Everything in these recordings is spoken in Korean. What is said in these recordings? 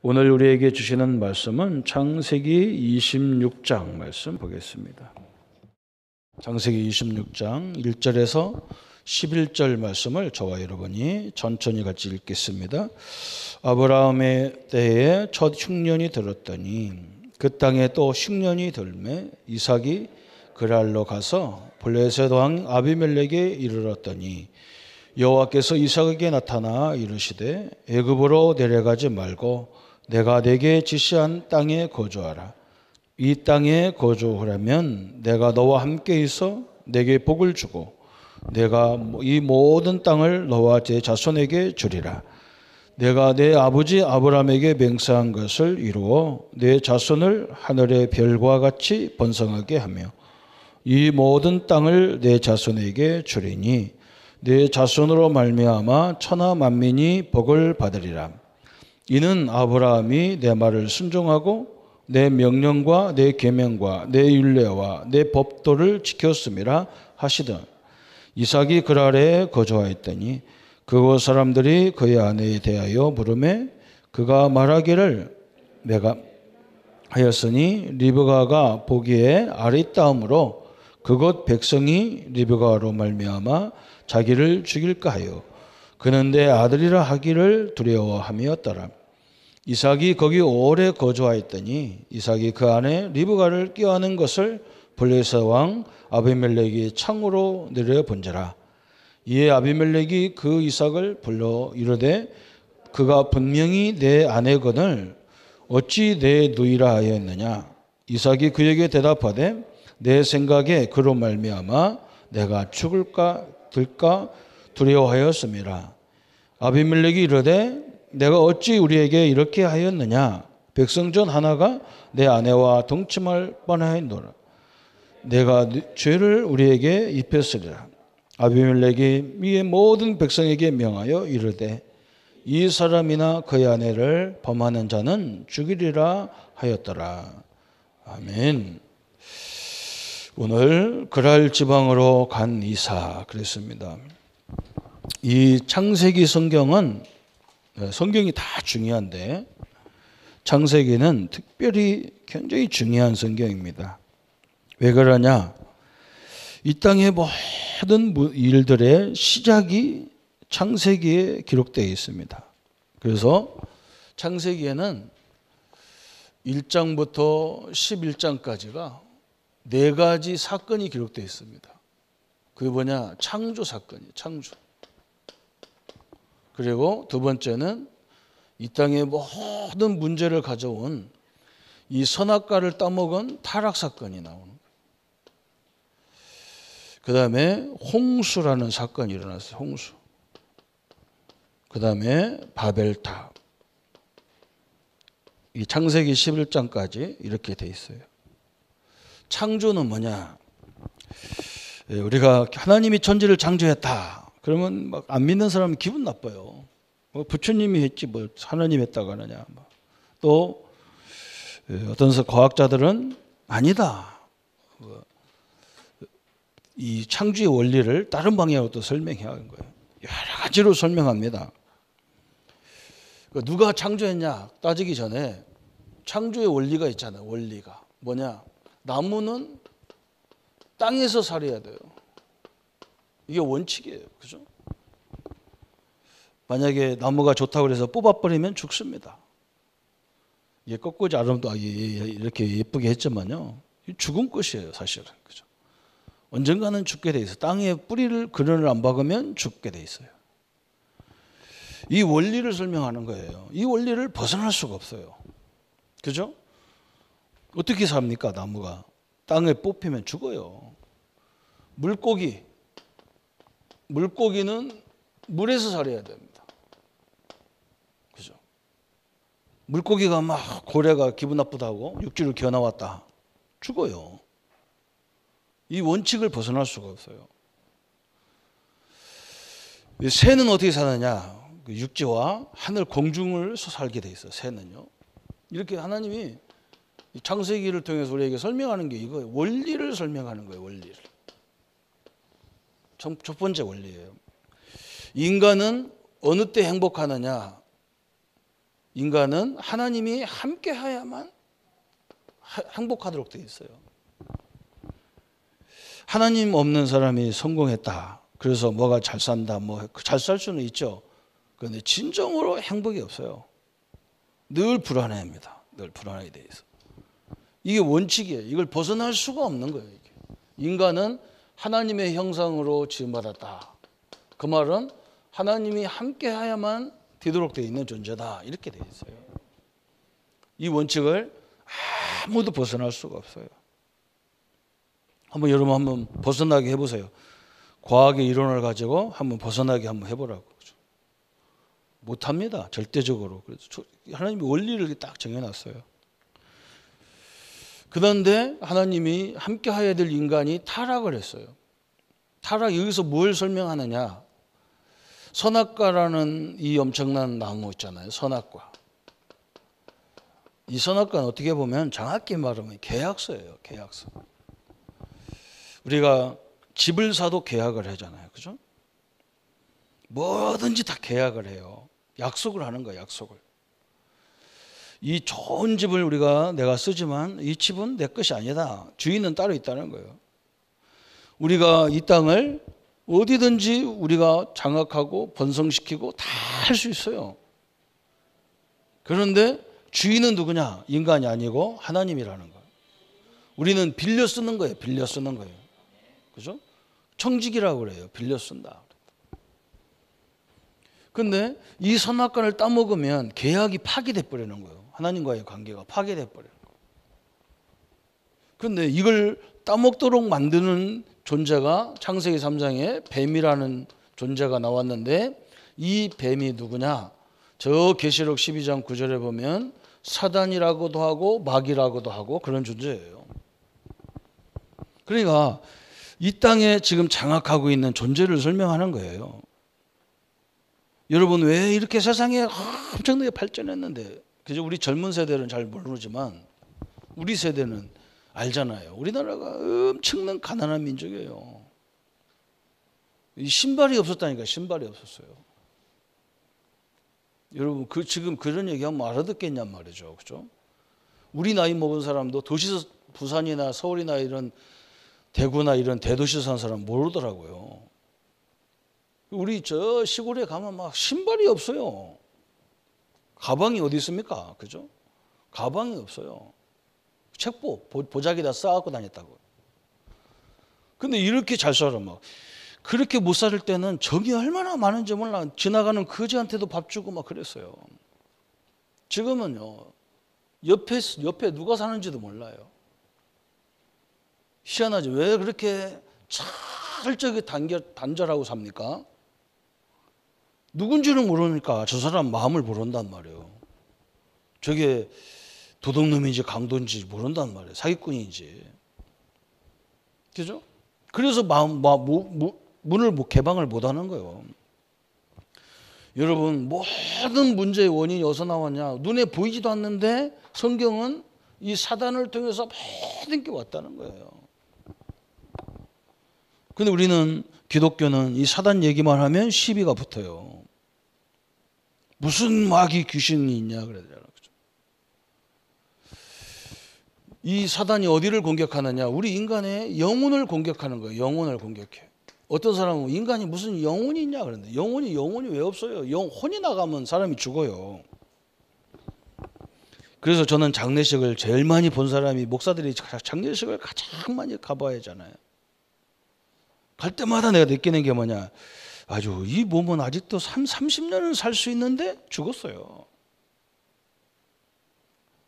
오늘 우리에게 주시는 말씀은 창세기 26장 말씀 보겠습니다. 창세기 26장 1절에서 11절 말씀을 저와 여러분이 천천히 같이 읽겠습니다. 아브라함의 때에 첫 흉년이 들었더니 그 땅에 또 흉년이 들매 이삭이 그랄로 가서 블레셋 왕 아비멜렉에 이르렀더니 여호와께서 이삭에게 나타나 이르시되 애굽으로 내려가지 말고 내가 내게 지시한 땅에 거주하라. 이 땅에 거주하려면 내가 너와 함께 있어 내게 복을 주고 내가 이 모든 땅을 너와 제 자손에게 주리라. 내가 내 아버지 아브라함에게 맹세한 것을 이루어 내 자손을 하늘의 별과 같이 번성하게 하며 이 모든 땅을 내 자손에게 주리니 내 자손으로 말미암아 천하 만민이 복을 받으리라. 이는 아브라함이 내 말을 순종하고 내 명령과 내 계명과 내 율례와 내 법도를 지켰음이라 하시던 이삭이 그랄에 거주하였더니 그곳 사람들이 그의 아내에 대하여 물으매 그가 말하기를 내가 하였으니 리브가가 보기에 아리따움으로 그곳 백성이 리브가로 말미암아 자기를 죽일까 하여 그는 내 아들이라 하기를 두려워함이었더라. 이삭이 거기 오래 거주하였더니 이삭이 그 안에 리브가를 껴안은 것을 블레셋 왕 아비멜렉이 창으로 내려본지라. 이에 아비멜렉이 그 이삭을 불러 이르되 그가 분명히 내 아내거늘 어찌 내 누이라 하였느냐. 이삭이 그에게 대답하되 내 생각에 그로 말미암아 내가 죽을까 들까 두려워하였음이라. 아비멜렉이 이르되 내가 어찌 우리에게 이렇게 하였느냐. 백성전 하나가 내 아내와 동침할 뻔하였노라. 내가 죄를 우리에게 입혔으리라. 아비멜렉이 이 모든 백성에게 명하여 이르되 이 사람이나 그의 아내를 범하는 자는 죽이리라 하였더라. 아멘. 오늘 그랄 지방으로 간 이삭 그랬습니다. 이 창세기 성경은 성경이 다 중요한데 창세기는 특별히 굉장히 중요한 성경입니다. 왜 그러냐? 이 땅의 모든 일들의 시작이 창세기에 기록되어 있습니다. 그래서 창세기에는 1장부터 11장까지가 4가지 사건이 기록되어 있습니다. 그게 뭐냐? 창조 사건이에요. 창조. 그리고 두 번째는 이 땅의 모든 문제를 가져온 이 선악과를 따먹은 타락 사건이 나오는 거예요. 그 다음에 홍수라는 사건이 일어났어요. 홍수. 그 다음에 바벨탑. 이 창세기 11장까지 이렇게 돼 있어요. 창조는 뭐냐? 우리가 하나님이 천지를 창조했다. 그러면 막 안 믿는 사람은 기분 나빠요. 부처님이 했지 뭐 하나님 했다고 하느냐. 또 어떤 과학자들은 아니다. 이 창조의 원리를 다른 방향으로 또 설명해야 하는 거예요. 여러 가지로 설명합니다. 누가 창조했냐 따지기 전에 창조의 원리가 있잖아요. 원리가 뭐냐? 나무는 땅에서 살아야 돼요. 이게 원칙이에요. 그죠? 만약에 나무가 좋다고 해서 뽑아버리면 죽습니다. 이게 거꾸로 아름도 이렇게 예쁘게 했지만요. 죽은 것이에요, 사실은. 그죠? 언젠가는 죽게 돼 있어요. 땅에 뿌리를 그늘을 안 박으면 죽게 돼 있어요. 이 원리를 설명하는 거예요. 이 원리를 벗어날 수가 없어요. 그죠? 어떻게 삽니까, 나무가? 땅에 뽑히면 죽어요. 물고기는 물에서 살아야 됩니다. 그죠? 물고기가 막 고래가 기분 나쁘다고 육지로 기어 나왔다. 죽어요. 이 원칙을 벗어날 수가 없어요. 새는 어떻게 사느냐? 육지와 하늘 공중을서 살게 돼 있어요. 새는요. 이렇게 하나님이 창세기를 통해서 우리에게 설명하는 게 이거예요. 원리를 설명하는 거예요. 원리를. 첫 번째 원리예요. 인간은 어느 때 행복하느냐? 인간은 하나님이 함께하야만 행복하도록 되어 있어요. 하나님 없는 사람이 성공했다. 그래서 뭐가 잘 산다. 뭐 잘 살 수는 있죠. 그런데 진정으로 행복이 없어요. 늘 불안해합니다. 늘 불안하게 돼 있어. 이게 원칙이에요. 이걸 벗어날 수가 없는 거예요. 이게. 인간은 하나님의 형상으로 지음받았다. 그 말은 하나님이 함께하야만 되도록 되어 있는 존재다. 이렇게 되어 있어요. 이 원칙을 아무도 벗어날 수가 없어요. 여러분 한번 벗어나게 해보세요. 과학의 이론을 가지고 한번 벗어나게 한번 해보라고. 못합니다. 절대적으로. 그래서 하나님이 원리를 딱 정해놨어요. 그런데 하나님이 함께해야 될 인간이 타락을 했어요. 타락, 여기서 뭘 설명하느냐. 선악과라는 이 엄청난 나무 있잖아요. 선악과. 이 선악과는 어떻게 보면 정확히 말하면 계약서예요. 계약서. 우리가 집을 사도 계약을 하잖아요. 그죠? 뭐든지 다 계약을 해요. 약속을 하는 거예요. 약속을. 이 좋은 집을 내가 쓰지만 이 집은 내 것이 아니다. 주인은 따로 있다는 거예요. 우리가 이 땅을 어디든지 우리가 장악하고 번성시키고 다 할 수 있어요. 그런데 주인은 누구냐? 인간이 아니고 하나님이라는 거예요. 우리는 빌려 쓰는 거예요. 빌려 쓰는 거예요. 그죠? 청지기라고 그래요. 빌려 쓴다. 근데 이 선악과를 따먹으면 계약이 파기돼 버리는 거예요. 하나님과의 관계가 파괴돼 버려요. 그런데 이걸 따먹도록 만드는 존재가 창세기 3장에 뱀이라는 존재가 나왔는데 이 뱀이 누구냐? 저 계시록 12장 9절에 보면 사단이라고도 하고 마귀라고도 하고 그런 존재예요. 그러니까 이 땅에 지금 장악하고 있는 존재를 설명하는 거예요. 여러분 왜 이렇게 세상에 엄청나게 발전했는데, 그죠? 우리 젊은 세대는 잘 모르지만 우리 세대는 알잖아요. 우리나라가 엄청난 가난한 민족이에요. 신발이 없었다니까. 신발이 없었어요. 여러분 지금 그런 얘기하면 알아듣겠냔 말이죠. 그죠? 우리 나이 먹은 사람도 도시에서 부산이나 서울이나 이런 대구나 이런 대도시 사는 사람 모르더라고요. 우리 저 시골에 가면 막 신발이 없어요. 가방이 어디 있습니까? 그죠? 가방이 없어요. 책보, 보자기다 쌓아갖고 다녔다고. 근데 이렇게 잘 살아 막. 그렇게 못 살 때는 정이 얼마나 많은지 몰라. 지나가는 거지한테도 밥 주고 막 그랬어요. 지금은요, 옆에 누가 사는지도 몰라요. 희한하죠. 왜 그렇게 철저하게 단절하고 삽니까? 누군지는 모르니까 저 사람 마음을 모른단 말이에요. 저게 도둑놈인지 강도인지 모른단 말이에요. 사기꾼인지. 그죠? 그래서 문을 개방을 못 하는 거예요. 여러분, 모든 문제의 원인이 어디서 나왔냐? 눈에 보이지도 않는데 성경은 이 사단을 통해서 모든 게 왔다는 거예요. 근데 우리는, 기독교는 이 사단 얘기만 하면 시비가 붙어요. 무슨 마귀 귀신이 있냐 그래야 되잖아요. 이 사단이 어디를 공격하느냐? 우리 인간의 영혼을 공격하는 거예요. 영혼을 공격해. 어떤 사람은 인간이 무슨 영혼이 있냐 그러는데, 영혼이 왜 없어요? 혼이 나가면 사람이 죽어요. 그래서 저는 장례식을 제일 많이 본 사람이, 목사들이 장례식을 가장 많이 가봐야 하잖아요. 갈 때마다 내가 느끼는 게 뭐냐? 아주 이 몸은 아직도 30년은 살 수 있는데 죽었어요.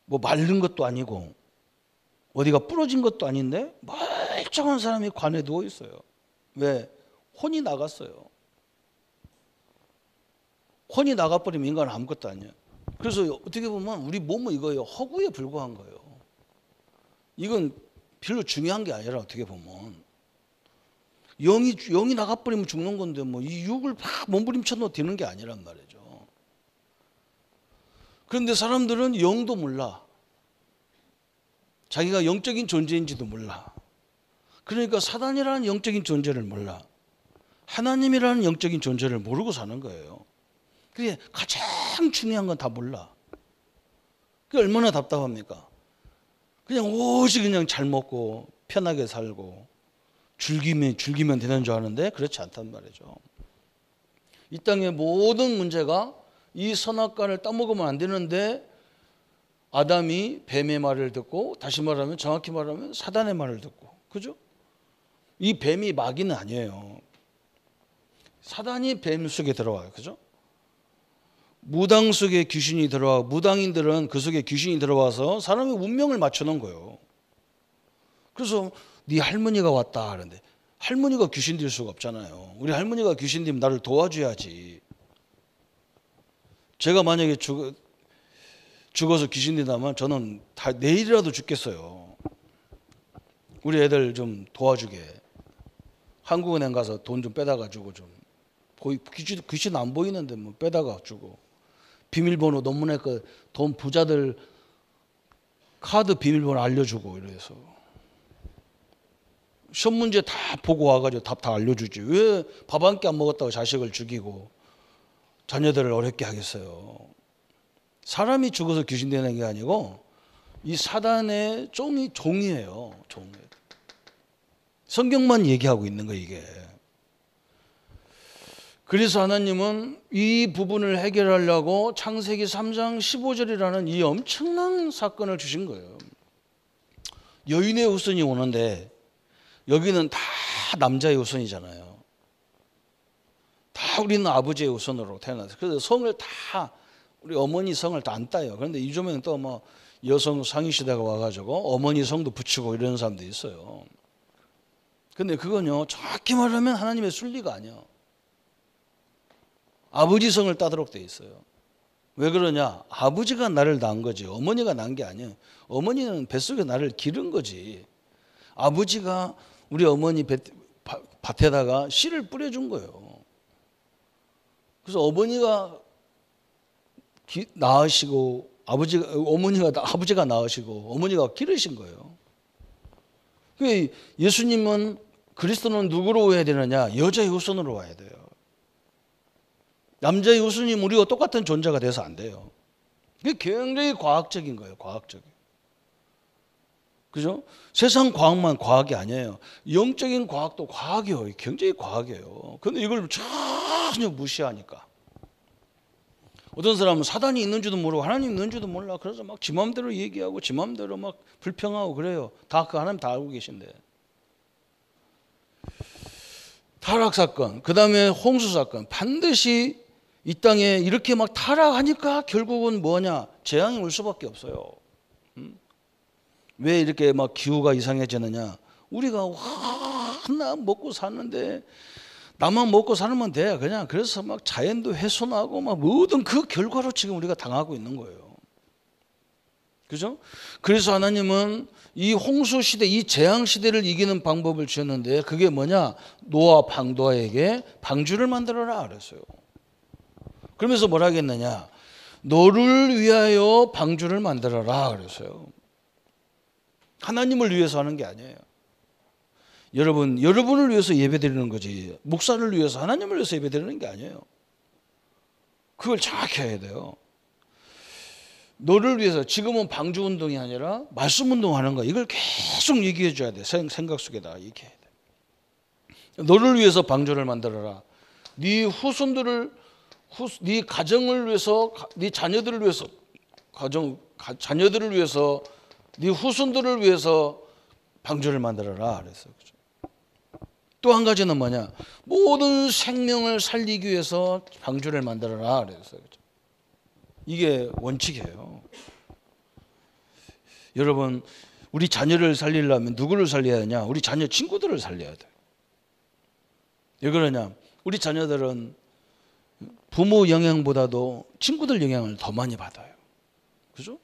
뭐 마른 것도 아니고 어디가 부러진 것도 아닌데 멀쩡한 사람이 관에 누워 있어요. 왜? 혼이 나갔어요. 혼이 나가버리면 인간은 아무것도 아니에요. 그래서 어떻게 보면 우리 몸은 이거예요. 허구에 불과한 거예요. 이건 별로 중요한 게 아니라 어떻게 보면 영이 나가버리면 죽는 건데 뭐 이 육을 막 몸부림쳐 넣어 되는 게 아니란 말이죠. 그런데 사람들은 영도 몰라. 자기가 영적인 존재인지도 몰라. 그러니까 사단이라는 영적인 존재를 몰라. 하나님이라는 영적인 존재를 모르고 사는 거예요. 그게 가장 중요한 건 다 몰라. 그게 얼마나 답답합니까? 그냥 오직 그냥 잘 먹고 편하게 살고 즐기면 되는 줄 아는데 그렇지 않단 말이죠. 이 땅의 모든 문제가 이 선악과를 따먹으면 안 되는데 아담이 뱀의 말을 듣고, 다시 말하면 정확히 말하면 사단의 말을 듣고, 그죠? 이 뱀이 마귀는 아니에요. 사단이 뱀 속에 들어와요. 그죠? 무당 속에 귀신이 들어와, 무당인들은 그 속에 귀신이 들어와서 사람의 운명을 맞춰놓은 거예요. 그래서 네 할머니가 왔다 하는데 할머니가 귀신 될 수가 없잖아요. 우리 할머니가 귀신 되면 나를 도와줘야지. 제가 만약에 죽어서 귀신 된다면 저는 다 내일이라도 죽겠어요. 우리 애들 좀 도와주게. 한국은행 가서 돈 좀 빼다가 주고, 좀 귀신 안 보이는데 뭐 빼다가 주고, 비밀번호 논문에 그 돈 부자들 카드 비밀번호 알려주고, 이래서 시험 문제 다 보고 와가지고 답 다 알려주지. 왜 밥 한 끼 안 먹었다고 자식을 죽이고 자녀들을 어렵게 하겠어요. 사람이 죽어서 귀신 되는 게 아니고 이 사단의 종이에요. 종. 성경만 얘기하고 있는 거예요, 이게. 그래서 하나님은 이 부분을 해결하려고 창세기 3장 15절이라는 이 엄청난 사건을 주신 거예요. 여인의 후손이 오는데 여기는 다 남자의 후손이잖아요. 다 우리는 아버지의 후손으로 태어났어요. 그래서 성을 다, 우리 어머니 성을 다 안 따요. 그런데 요즘에는 또 뭐 여성 상위 시대가 와가지고 어머니 성도 붙이고 이런 사람도 있어요. 근데 그건요, 정확히 말하면 하나님의 순리가 아니에요. 아버지 성을 따도록 돼 있어요. 왜 그러냐? 아버지가 나를 낳은 거지 어머니가 낳은 게 아니에요. 어머니는 뱃속에 나를 기른 거지. 아버지가 우리 어머니 밭에다가 씨를 뿌려준 거예요. 그래서 어머니가 낳으시고 아버지가 낳으시고 어머니가 기르신 거예요. 예수님은, 그리스도는 누구로 와야 되느냐? 여자의 후손으로 와야 돼요. 남자의 후손이면 우리와 똑같은 존재가 돼서 안 돼요. 그게 굉장히 과학적인 거예요. 과학적인. 그죠? 세상 과학만 과학이 아니에요. 영적인 과학도 과학이에요. 굉장히 과학이에요. 근데 이걸 전혀 무시하니까. 어떤 사람은 사단이 있는 줄도 모르고 하나님 있는 줄도 몰라. 그래서 막 지 마음대로 얘기하고 지 마음대로 막 불평하고 그래요. 다 그 하나님 다 알고 계신데. 타락 사건, 그 다음에 홍수 사건, 반드시 이 땅에 이렇게 막 타락하니까 결국은 뭐냐? 재앙이 올 수밖에 없어요. 왜 이렇게 막 기후가 이상해지느냐? 우리가 하나 먹고 사는데 나만 먹고 살면 돼. 그냥 그래서 막 자연도 훼손하고 막 모든 그 결과로 지금 우리가 당하고 있는 거예요. 그죠? 그래서 하나님은 이 홍수 시대, 이 재앙 시대를 이기는 방법을 주셨는데 그게 뭐냐? 노아 방도아에게 방주를 만들어라 그랬어요. 그러면서 뭐라 하겠느냐? 너를 위하여 방주를 만들어라 그랬어요. 하나님을 위해서 하는 게 아니에요. 여러분을 위해서 예배드리는 거지. 목사를 위해서, 하나님을 위해서 예배드리는 게 아니에요. 그걸 정확히 해야 돼요. 너를 위해서, 지금은 방주 운동이 아니라 말씀 운동하는 거야. 이걸 계속 얘기해 줘야 돼. 생각 속에다 얘기해야 돼. 너를 위해서 방주를 만들어라. 네 후손들을, 네 가정을 위해서, 네 자녀들을 위해서, 자녀들을 위해서, 네 후손들을 위해서 방주를 만들어라 그랬어요. 또 한 가지는 뭐냐? 모든 생명을 살리기 위해서 방주를 만들어라 그랬어요. 이게 원칙이에요. 여러분, 우리 자녀를 살리려면 누구를 살려야 하냐? 우리 자녀 친구들을 살려야 돼요. 왜 그러냐? 우리 자녀들은 부모 영향보다도 친구들 영향을 더 많이 받아요. 그죠?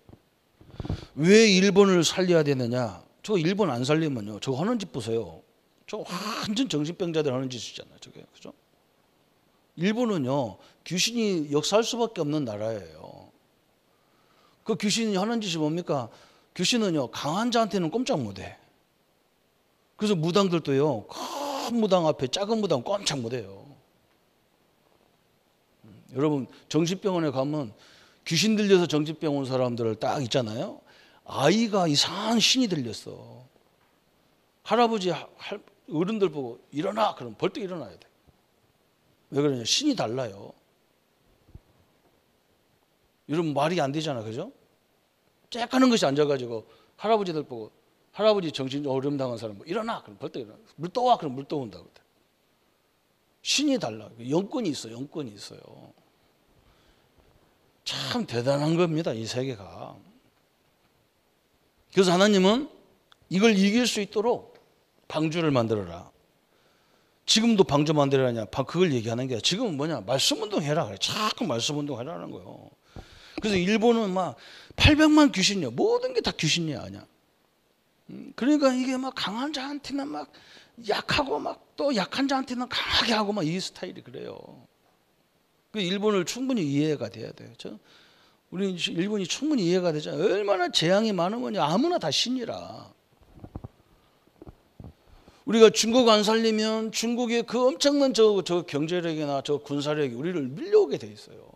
왜 일본을 살려야 되느냐? 저 일본 안 살리면요, 저거 하는 짓 보세요. 저 완전 정신병자들 하는 짓이잖아요. 저게. 그죠? 일본은요, 귀신이 역사할 수밖에 없는 나라예요. 그 귀신이 하는 짓이 뭡니까? 귀신은요, 강한 자한테는 꼼짝 못해. 그래서 무당들도요, 큰 무당 앞에 작은 무당 꼼짝 못해요. 여러분, 정신병원에 가면 귀신 들려서 정신병 온 사람들을 딱 있잖아요. 아이가 이상한 신이 들렸어. 할아버지, 어른들 보고 일어나! 그럼 벌떡 일어나야 돼. 왜 그러냐? 신이 달라요. 이러면 말이 안 되잖아. 그죠? 쬐까는 것이 앉아가지고 할아버지들 보고 할아버지 정신 어려움 당한 사람 뭐 일어나! 그럼 벌떡 일어나. 물 떠와! 그럼 물 떠온다. 신이 달라. 영권이 있어. 영권이 있어요. 참 대단한 겁니다. 이 세계가. 그래서 하나님은 이걸 이길 수 있도록 방주를 만들어라. 지금도 방주 만들어라냐? 그걸 얘기하는 게 지금은 뭐냐? 말씀 운동해라. 그래. 자꾸 말씀 운동해라는 거예요. 그래서 일본은 막 800만 귀신이야. 모든 게 다 귀신이야. 아니야. 그러니까 이게 막 강한 자한테는 막 약하고 막 또 약한 자한테는 강하게 하고 막 이 스타일이 그래요. 그 일본을 충분히 이해가 돼야 돼요. 우리 일본이 충분히 이해가 되잖아요. 얼마나 재앙이 많으면 아무나 다 신이라. 우리가 중국 안 살리면 중국의 그 엄청난 저 경제력이나 저 군사력이 우리를 밀려오게 돼 있어요.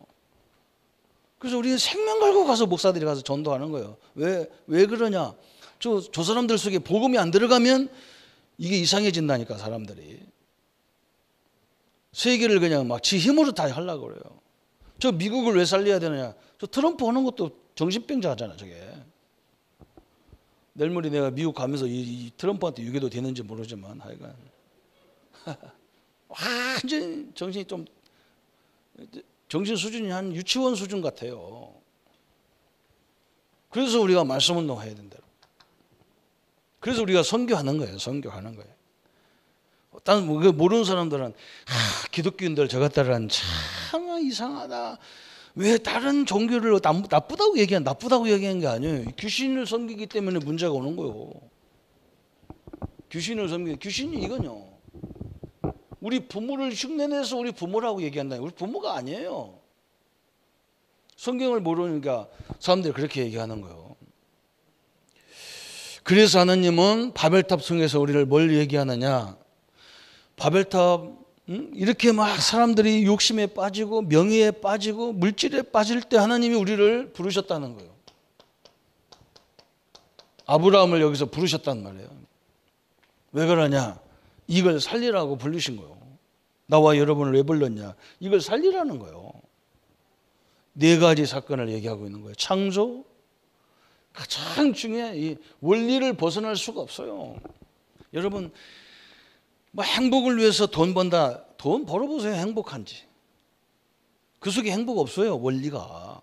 그래서 우리는 생명 걸고 가서 목사들이 가서 전도하는 거예요. 왜 그러냐? 저 사람들 속에 복음이 안 들어가면 이게 이상해진다니까 사람들이. 세계를 그냥 막 지 힘으로 다 하려고 그래요. 저 미국을 왜 살려야 되느냐? 저 트럼프 하는 것도 정신병자 하잖아 저게. 내일 모레 내가 미국 가면서 이 트럼프한테 유괴도 되는지 모르지만 하여간 완전 정신이 좀 정신 수준이 한 유치원 수준 같아요. 그래서 우리가 말씀 운동해야 된다. 그래서 우리가 선교하는 거예요. 선교하는 거예요. 딴 모르는 사람들은 기독교인들 저 같다란 참 이상하다. 왜 다른 종교를 나쁘다고 얘기한 게 아니에요. 귀신을 섬기기 때문에 문제가 오는 거예요. 귀신이 이거요. 우리 부모를 흉내내서 우리 부모라고 얘기한다. 우리 부모가 아니에요. 성경을 모르니까 사람들이 그렇게 얘기하는 거예요. 그래서 하나님은 바벨탑 성에서 우리를 뭘 얘기하느냐? 바벨탑 이렇게 막 사람들이 욕심에 빠지고 명예에 빠지고 물질에 빠질 때 하나님이 우리를 부르셨다는 거예요. 아브라함을 여기서 부르셨단 말이에요. 왜 그러냐? 이걸 살리라고 부르신 거예요. 나와 여러분을 왜 불렀냐? 이걸 살리라는 거예요. 네 가지 사건을 얘기하고 있는 거예요. 창조, 가장 중요한 이 원리를 벗어날 수가 없어요. 여러분 뭐 행복을 위해서 돈 번다. 돈 벌어보세요. 행복한지. 그 속에 행복 없어요. 원리가.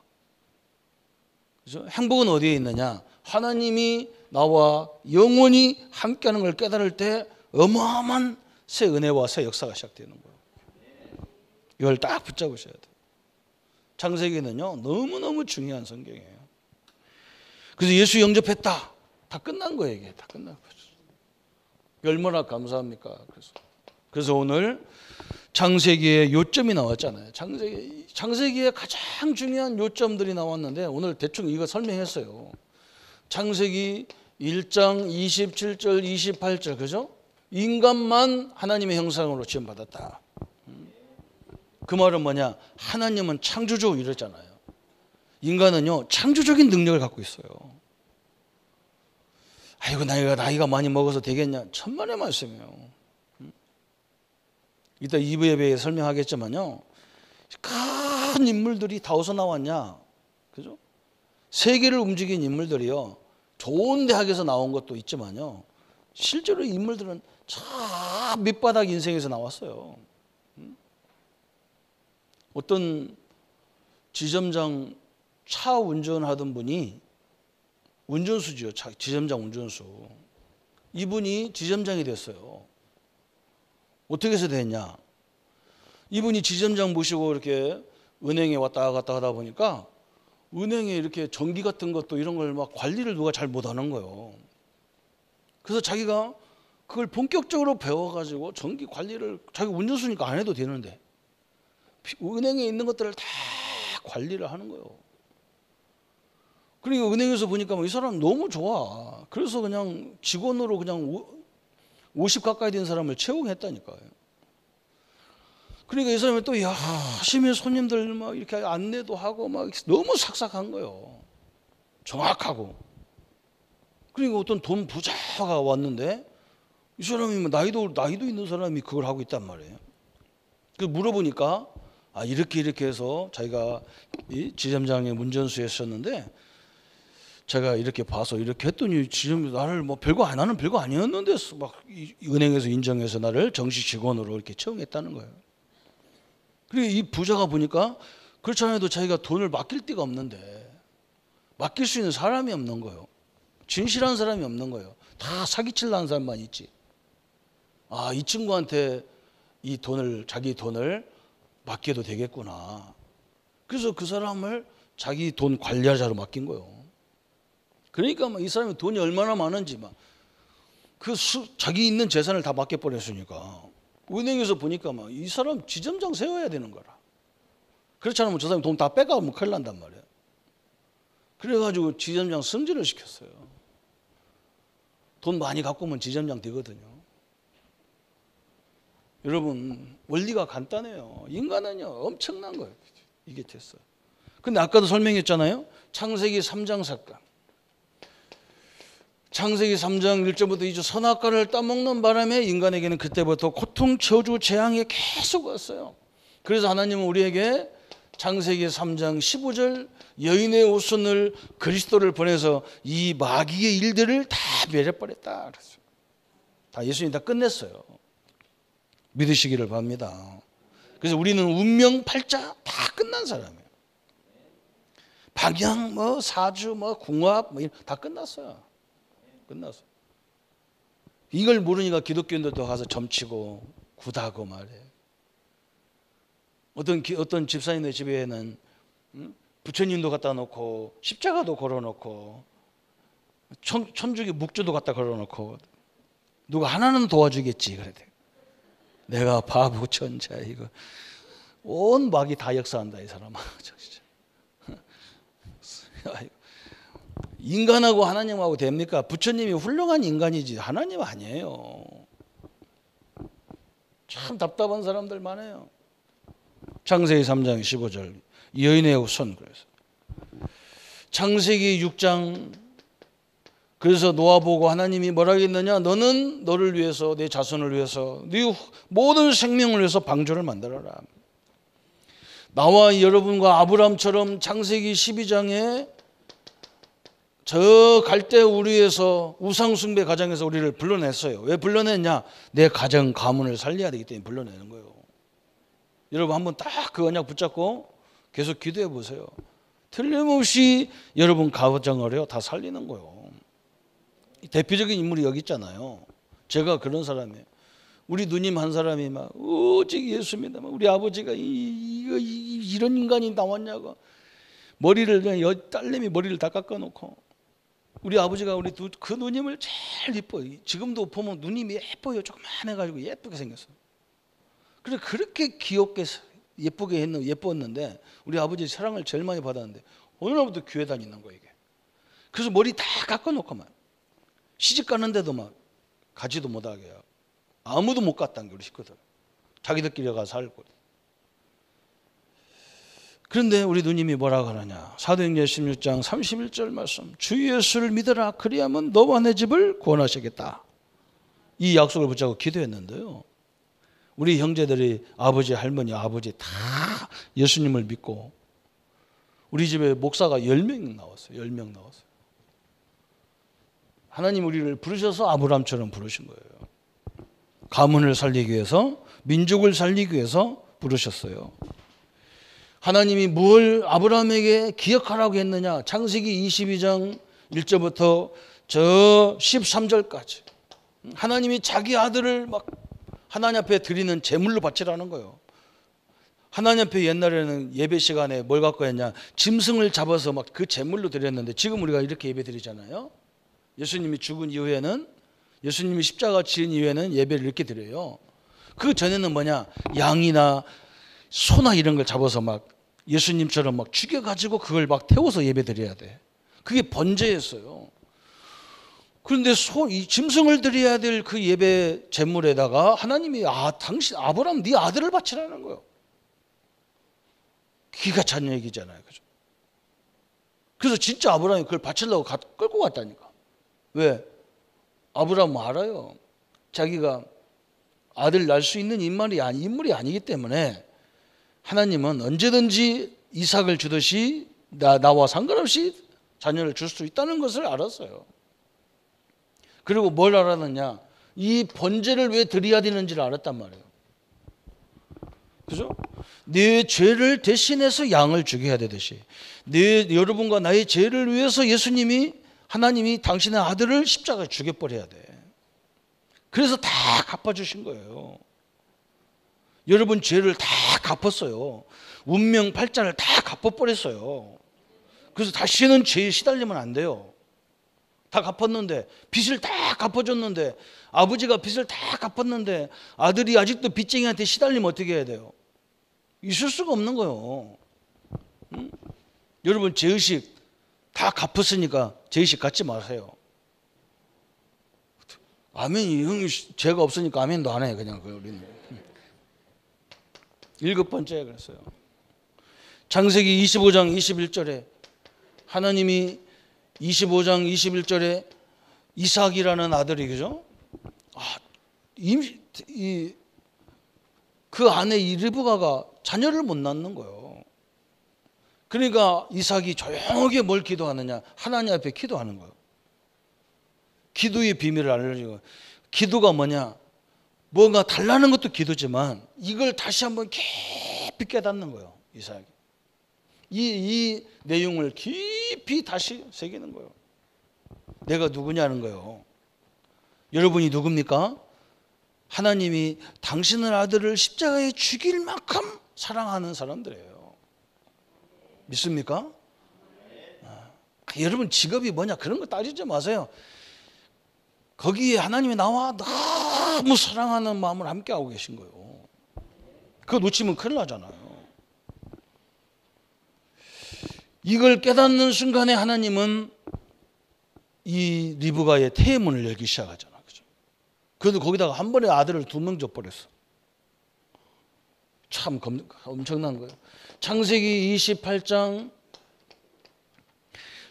그죠? 행복은 어디에 있느냐? 하나님이 나와 영원히 함께하는 걸 깨달을 때 어마어마한 새 은혜와 새 역사가 시작되는 거예요. 이걸 딱 붙잡으셔야 돼요. 창세기는요 너무너무 중요한 성경이에요. 그래서 예수 영접했다. 다 끝난 거예요. 이게 다 끝난 거죠. 얼마나 감사합니까? 그래서 오늘 창세기의 요점이 나왔잖아요. 창세기의 가장 중요한 요점들이 나왔는데 오늘 대충 이거 설명했어요. 창세기 1장 27절 28절 그죠? 인간만 하나님의 형상으로 지음받았다. 그 말은 뭐냐? 하나님은 창조주 이랬잖아요. 인간은요 창조적인 능력을 갖고 있어요. 아이고 나이가 많이 먹어서 되겠냐? 천만의 말씀이에요. 이따 2부 예배에 설명하겠지만요. 큰 인물들이 다 어디서 나왔냐? 그죠? 세계를 움직인 인물들이요. 좋은 대학에서 나온 것도 있지만요. 실제로 인물들은 참 밑바닥 인생에서 나왔어요. 어떤 지점장 차 운전하던 분이 운전수지요. 지점장 운전수. 이분이 지점장이 됐어요. 어떻게 해서 됐냐? 이분이 지점장 모시고 이렇게 은행에 왔다 갔다 하다 보니까 은행에 이렇게 전기 같은 것도 이런 걸 막 관리를 누가 잘 못하는 거예요. 그래서 자기가 그걸 본격적으로 배워가지고 전기 관리를 자기 운전수니까 안 해도 되는데 은행에 있는 것들을 다 관리를 하는 거예요. 그러니까 은행에서 보니까 이 사람 너무 좋아. 그래서 그냥 직원으로 그냥 50 가까이 된 사람을 채용했다니까요. 그러니까 이 사람이 또 열심히 손님들 막 이렇게 안내도 하고 막 너무 삭삭한 거예요. 정확하고. 그리고 어떤 돈 부자가 왔는데 이 사람이 나이도 있는 사람이 그걸 하고 있단 말이에요. 그 물어보니까 이렇게 해서 자기가 이 지점장의 문전수에 썼는데 제가 이렇게 봐서 이렇게 했더니 지점 나를 뭐 별거 안 하는 별거 아니었는데 막 은행에서 인정해서 나를 정식 직원으로 이렇게 채용했다는 거예요. 그리고 이 부자가 보니까 그렇지 않아도 자기가 돈을 맡길 데가 없는데 맡길 수 있는 사람이 없는 거예요. 진실한 사람이 없는 거예요. 다 사기치려는 하는 사람만 있지. 이 친구한테 자기 돈을 맡겨도 되겠구나. 그래서 그 사람을 자기 돈 관리자로 맡긴 거예요. 그러니까 이 사람이 돈이 얼마나 많은지 자기 있는 재산을 다 맡겨버렸으니까 은행에서 보니까 이 사람 지점장 세워야 되는 거라. 그렇지 않으면 저 사람이 돈 다 빼가면 큰일 난단 말이에요. 그래가지고 지점장 승진을 시켰어요. 돈 많이 갖고 오면 지점장 되거든요. 여러분 원리가 간단해요. 인간은요 엄청난 거예요. 이게 됐어요. 근데 아까도 설명했잖아요. 창세기 3장 사건. 창세기 3장 1절부터 2절 선악과를 따먹는 바람에 인간에게는 그때부터 고통, 저주, 재앙이 계속 왔어요. 그래서 하나님은 우리에게 창세기 3장 15절 여인의 후손을 그리스도를 보내서 이 마귀의 일들을 다 멸해버렸다. 다 예수님이 다 끝냈어요. 믿으시기를 바랍니다. 그래서 우리는 운명팔자 다 끝난 사람이에요. 방향, 사주, 궁합 다 끝났어요. 끝났어. 이걸 모르니까 기독교인들도 가서 점치고 굿하고 말이에요. 어떤 집사님의 집에는 부처님도 갖다 놓고 십자가도 걸어놓고 천주교 묵주도 갖다 걸어놓고 누가 하나는 도와주겠지 그래. 내가 바보 천자 이거 온 마귀 다 역사한다 이 사람아. 인간하고 하나님하고 됩니까? 부처님이 훌륭한 인간이지 하나님 아니에요. 참 답답한 사람들 많아요. 창세기 3장 15절 여인의 후손. 그래서 창세기 6장 그래서 노아 보고 하나님이 뭐라고 했느냐? 너는 너를 위해서 내 자손을 위해서 네 모든 생명을 위해서 방주를 만들어라. 나와 여러분과 아브라함처럼 창세기 12장에 저 갈대 우리에서 우상숭배 가정에서 우리를 불러냈어요. 왜 불러냈냐? 내 가정 가문을 살려야 되기 때문에 불러내는 거예요. 여러분 한번 딱 그 언약 붙잡고 계속 기도해 보세요. 틀림없이 여러분 가정을요 다 살리는 거예요. 대표적인 인물이 여기 있잖아요. 제가 그런 사람이에요. 우리 누님 한 사람이 오직 예수입니다. 우리 아버지가 이런 인간이 나왔냐고 머리를 그냥 딸내미 머리를 다 깎아놓고 우리 아버지가 그 누님을 제일 예뻐요. 지금도 보면 누님이 예뻐요. 조그만해가지고 예쁘게 생겼어요. 그래 그렇게 귀엽게 예쁘게 예뻤는데 우리 아버지 사랑을 제일 많이 받았는데 어느 날부터 교회 다니는 거예요 이게. 그래서 머리 다 깎아놓고 시집 가는데도 가지도 못하게 아무도 못 갔다는 게 우리 식구들. 자기들끼리 가서 살고. 그런데 우리 누님이 뭐라고 하느냐? 사도행전 16장 31절 말씀. 주 예수를 믿어라. 그리하면 너와 내 집을 구원하시겠다. 이 약속을 붙잡고 기도했는데요. 우리 형제들이 아버지, 할머니, 아버지 다 예수님을 믿고 우리 집에 목사가 10명 나왔어요. 10명 나왔어요. 하나님 우리를 부르셔서 아브라함처럼 부르신 거예요. 가문을 살리기 위해서, 민족을 살리기 위해서 부르셨어요. 하나님이 뭘 아브라함에게 기억하라고 했느냐? 창세기 22장 1절부터 저 13절까지 하나님이 자기 아들을 하나님 앞에 드리는 제물로 바치라는 거예요. 하나님 앞에 옛날에는 예배 시간에 뭘 갖고 했냐? 짐승을 잡아서 그 제물로 드렸는데 지금 우리가 이렇게 예배 드리잖아요. 예수님이 죽은 이후에는 예수님이 십자가 지은 이후에는 예배를 이렇게 드려요. 그 전에는 뭐냐? 양이나 소나 이런 걸 잡아서 예수님처럼 죽여가지고 그걸 태워서 예배 드려야 돼. 그게 번제였어요. 그런데 이 짐승을 드려야 될 그 예배 제물에다가 하나님이 당신 아브라함 네 아들을 바치라는 거예요. 기가 찬 얘기잖아요. 그죠? 그래서 진짜 아브라함이 그걸 바치려고 끌고 갔다니까. 왜? 아브라함은 알아요. 자기가 아들 낳을 수 있는 인물이 아니기 때문에 하나님은 언제든지 이삭을 주듯이 나와 상관없이 자녀를 줄 수 있다는 것을 알았어요. 그리고 뭘 알았느냐? 이 번제를 왜 드려야 되는지를 알았단 말이에요. 그죠? 내 죄를 대신해서 양을 주게 해야 되듯이 여러분과 나의 죄를 위해서 하나님이 당신의 아들을 십자가에 죽여버려야 돼. 그래서 다 갚아주신 거예요. 여러분 죄를 다 갚았어요. 운명 팔자를 다 갚아버렸어요. 그래서 다시는 죄에 시달리면 안 돼요. 다 갚았는데, 빚을 다 갚아줬는데, 아버지가 빚을 다 갚았는데 아들이 아직도 빚쟁이한테 시달리면 어떻게 해야 돼요? 있을 수가 없는 거예요. 응? 여러분 죄의식 다 갚았으니까 죄의식 갖지 마세요. 아멘이 형 죄가 없으니까 아멘도 안 해. 그냥 우리는. 7번째 그랬어요. 창세기 25장 21절에 하나님이 25장 21절에 이삭이라는 아들이 그죠? 그 아내 이 리브가가 자녀를 못 낳는 거예요. 그러니까 이삭이 조용하게 뭘 기도하느냐? 하나님 앞에 기도하는 거예요. 기도의 비밀을 알려주고, 기도가 뭐냐? 뭔가 달라는 것도 기도지만 이걸 다시 한번 깊이 깨닫는 거예요. 이삭이 이 내용을 깊이 다시 새기는 거예요. 내가 누구냐는 거예요. 여러분이 누굽니까? 하나님이 당신의 아들을 십자가에 죽일 만큼 사랑하는 사람들이에요. 믿습니까? 여러분 직업이 뭐냐 그런 거 따지지 마세요. 거기에 하나님이 나와 너무 사랑하는 마음을 함께하고 계신 거예요. 그거 놓치면 큰일 나잖아요. 이걸 깨닫는 순간에 하나님은 이 리브가의 태문을 열기 시작하잖아. 그죠? 그래도 거기다가 한 번에 아들을 2명 줘버렸어. 참 엄청난 거예요. 창세기 28장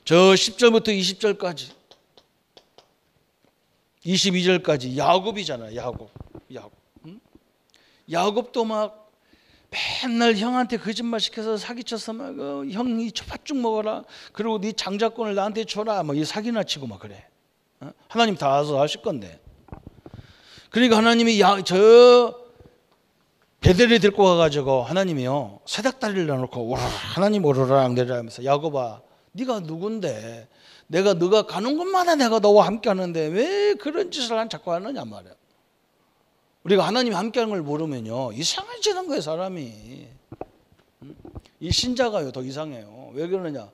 저 10절부터 20절까지 22절까지 야곱이잖아요. 야곱도 막 맨날 형한테 거짓말 시켜서 사기쳐서 막 형이 팥죽 먹어라. 그리고 네 장자권을 나한테 줘라. 막 이 사기나 치고 막 그래. 하나님 다 알아서 하실 건데. 그러니까 하나님이 저 베델에 데리고 가가지고 하나님이요 새닭다리를 놔놓고 오라 하나님 오르락 내리라 하면서 야곱아 네가 누군데 너가 가는 곳마다 내가 너와 함께 하는데 왜 그런 짓을 자꾸 하느냐 말이야. 우리가 하나님이 함께하는 걸 모르면요 이상해지는 거예요. 사람이. 이 신자가요 더 이상해요. 왜 그러느냐.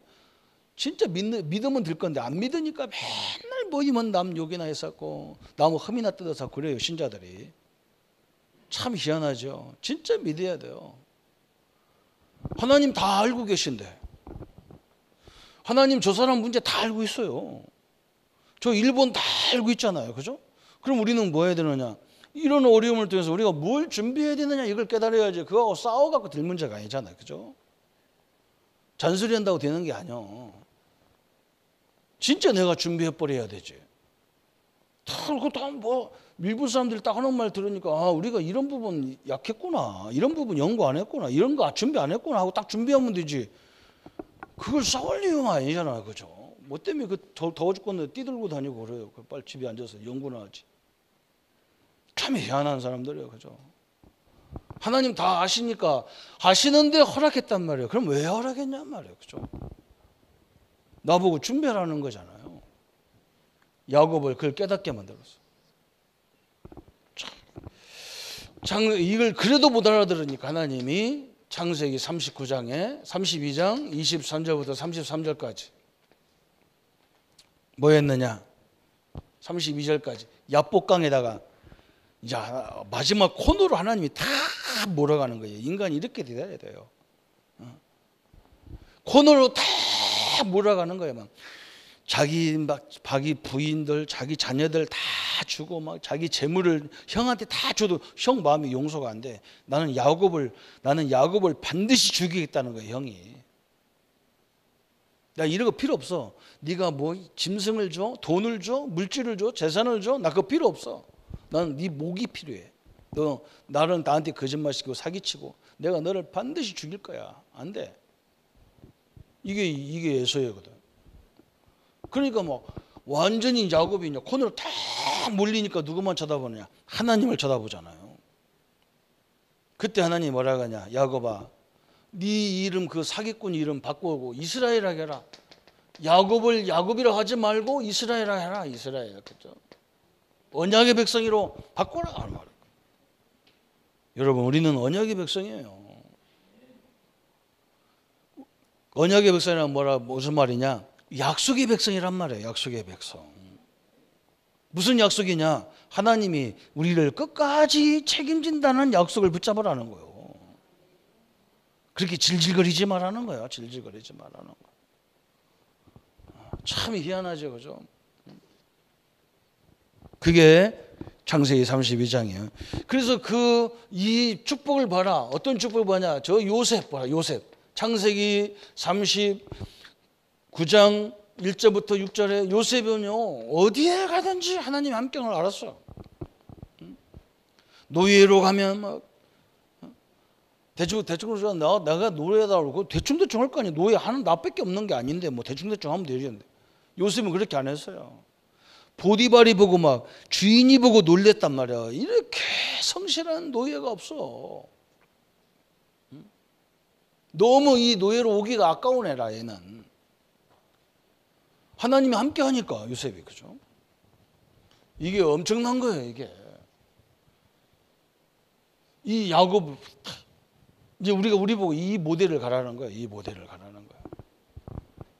진짜 믿으면 될 건데 안 믿으니까 맨날 모이면 남 욕이나 했었고 나무 흠이나 뜯어서 그래요. 신자들이. 참 희한하죠. 진짜 믿어야 돼요. 하나님 다 알고 계신데 하나님 저 사람 문제 다 알고 있어요. 저 일본 다 알고 있잖아요. 그죠? 그럼 우리는 뭐 해야 되느냐. 이런 어려움을 통해서 우리가 뭘 준비해야 되느냐 이걸 깨달아야지. 그거하고 싸워갖고 될 문제가 아니잖아요. 그죠? 잔소리 한다고 되는 게 아니야. 진짜 내가 준비해버려야 되지. 뭐 일본 사람들이 딱 하는 말 들으니까 우리가 이런 부분 약했구나. 이런 부분 연구 안 했구나. 이런 거 준비 안 했구나 하고 딱 준비하면 되지. 그걸 싸울 이유가 아니잖아요. 그죠? 뭐 때문에 더워 죽겠는데 뛰들고 다니고 그래요. 빨리 집에 앉아서 연구나 하지. 참 희한한 사람들이에요. 그죠? 하나님 다 아시니까 아시는데 허락했단 말이에요. 그럼 왜 허락했냔 말이에요. 그죠? 나보고 준비하라는 거잖아요. 야곱을 그걸 깨닫게 만들었어. 이걸 그래도 못 알아들으니까 하나님이 창세기 39장에 32장 23절부터 33절까지 뭐 했느냐. 32절까지 야복강에다가 이제 마지막 코너로 하나님이 다 몰아가는 거예요. 인간이 이렇게 돼야 돼요. 코너로 다 몰아가는 거예요. 막 자기 부인들, 자기 자녀들 다 주고 막 자기 재물을 형한테 다 줘도 형 마음이 용서가 안 돼. 나는 야곱을 반드시 죽이겠다는 거야, 형이. 나 이런 거 필요 없어. 네가 뭐 짐승을 줘, 돈을 줘, 물질을 줘, 재산을 줘, 나 그거 필요 없어. 나는 네 목이 필요해. 너 나한테 거짓말시키고 사기치고 내가 너를 반드시 죽일 거야. 안 돼. 이게 에서야거든. 그러니까 뭐 완전히 야곱이 이제 코너로 탁 몰리니까 누구만 쳐다보느냐? 하나님을 쳐다보잖아요. 그때 하나님이 뭐라고 하냐? 야곱아, 네 이름 그 사기꾼 이름 바꾸고 이스라엘이라 해라. 야곱을 야곱이라 하지 말고 이스라엘이라 해라. 이스라엘. 그죠? 언약의 백성이로 바꿔라 하는 말이에요. 여러분, 우리는 언약의 백성이에요. 언약의 백성이란 무슨 말이냐? 약속의 백성이란 말이에요. 약속의 백성. 무슨 약속이냐? 하나님이 우리를 끝까지 책임진다는 약속을 붙잡으라는 거예요. 그렇게 질질거리지 말라는 거예요. 질질거리지 말라는 거예요. 참 희한하죠, 그죠? 그게 창세기 32장이에요. 그래서 이 축복을 봐라. 어떤 축복을 보냐? 저 요셉 봐라. 요셉. 창세기 39장 1절부터 6절에 요셉은요, 어디에 가든지 하나님의 함께를 알았어. 노예로 가면 막 대충 내가 노예다 그러고 대충 할 거 아니야. 노예 하는 나밖에 없는 게 아닌데 뭐 대충 하면 되겠는데. 요셉은 그렇게 안 했어요. 보디발이 보고 막 주인이 보고 놀랬단 말이야. 이렇게 성실한 노예가 없어. 너무 이 노예로 오기가 아까운 애라 얘는. 하나님이 함께 하니까 요셉이, 그죠? 이게 엄청난 거예요. 이게 이 야곱, 이제 우리 보고 이 모델을 가라는 거예요. 이 모델을 가라는 거예요.